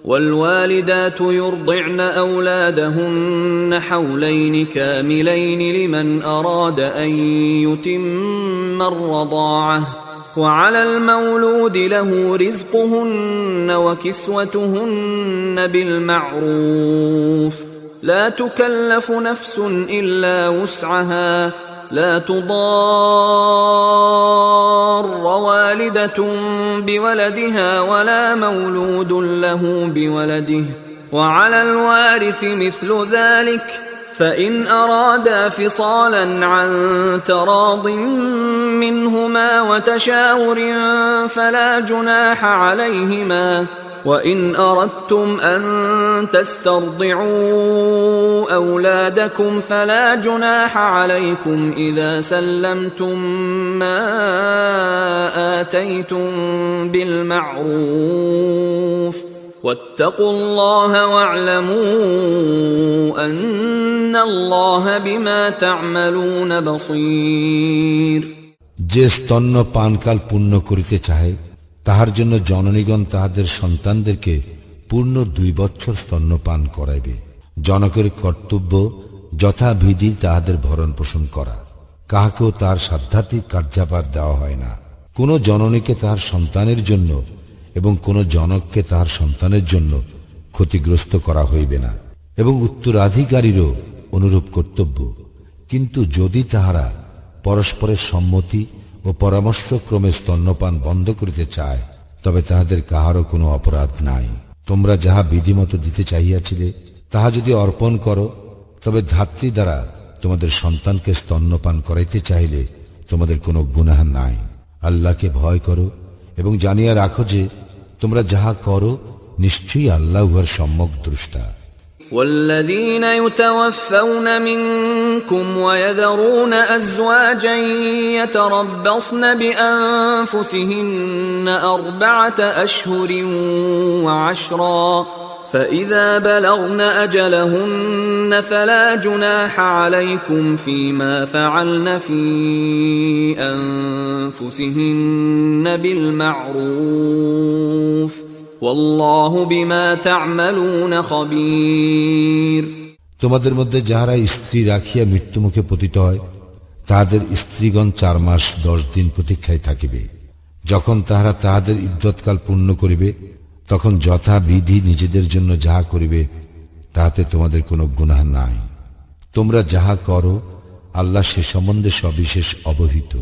والوالدات يرضعن أولادهن حولين كاملين لمن أراد أن يتم الرضاعة وعلى المولود له رزقهن وكسوتهن بالمعروف لا تكلف نفس إلا وسعها لا تضار والدة بولدها ولا مولود له بولده وعلى الوارث مثل ذلك فإن أرادا فصالا عن تراض منهما وتشاور فلا جناح عليهما وإن أردتم أن تسترضعوا أولادكم فلا جناح عليكم إذا سلمتم ما آتيتم بالمعروف واتقوا الله واعلموا أن الله بما تعملون بصير যে স্তন্য পানকাল পূর্ণ করিতে চাহে তাহার জন্য জননীগণ তাহাদের সন্তানদেরকে পূর্ণ 2 বৎসর স্তন্যপান করাইবে। জনকের কর্তব্য যথাবিধি তাহাদের ভরণ পোষণ করা, কাহাকেও তার সাধ্যাত্মিক কার্যাপার দেওয়া হয় না। কোন জননীকে তাহার সন্তানের জন্য এবং কোন জনককে তাহার সন্তানের জন্য ক্ষতিগ্রস্ত করা হইবে না, এবং উত্তরাধিকারীরও অনুরূপ কর্তব্য। কিন্তু যদি তাহারা পরস্পরের সম্মতি ও পরামর্শক্রমে স্তন্যপান বন্ধ করিতে চায়, তবে তাহাদের কাহারও কোনো অপরাধ নাই। তোমরা যাহা বিধিমতো দিতে চাহিয়াছিলে তাহা যদি অর্পণ করো, তবে ধাত্রী দ্বারা তোমাদের সন্তানকে স্তন্যপান করাইতে চাইলে তোমাদের কোনো গুনাহ নাই। আল্লাহকে ভয় করো এবং জানিয়া রাখো যে তোমরা যাহা করো নিশ্চয়ই আল্লাহ উহার সম্যক দ্রষ্টা। والذين يتوفون منكم ويذرون أزواجا يتربصن بأنفسهن 4 أشهر وعشرا فإذا بلغن أجلهن فلا جناح عليكم فيما فعلن في أنفسهن بالمعروف والله بما تعملون خبير তোমাদের মধ্যে যাহারা স্ত্রী রাখিয়া মৃত্যুমুখে পতিত হয় তাহাদের স্ত্রীগণ 4 মাস 10 দিন প্রতীক্ষায় থাকিবে। যখন তাহারা তাহাদের ইদ্যৎকাল পূর্ণ করিবে তখন যথাবিধি নিজেদের জন্য যাহা করিবে তাহাতে তোমাদের কোনো গুনাহ নাই। তোমরা যাহা করো আল্লাহ সে সম্বন্ধে সবিশেষ অবহিত।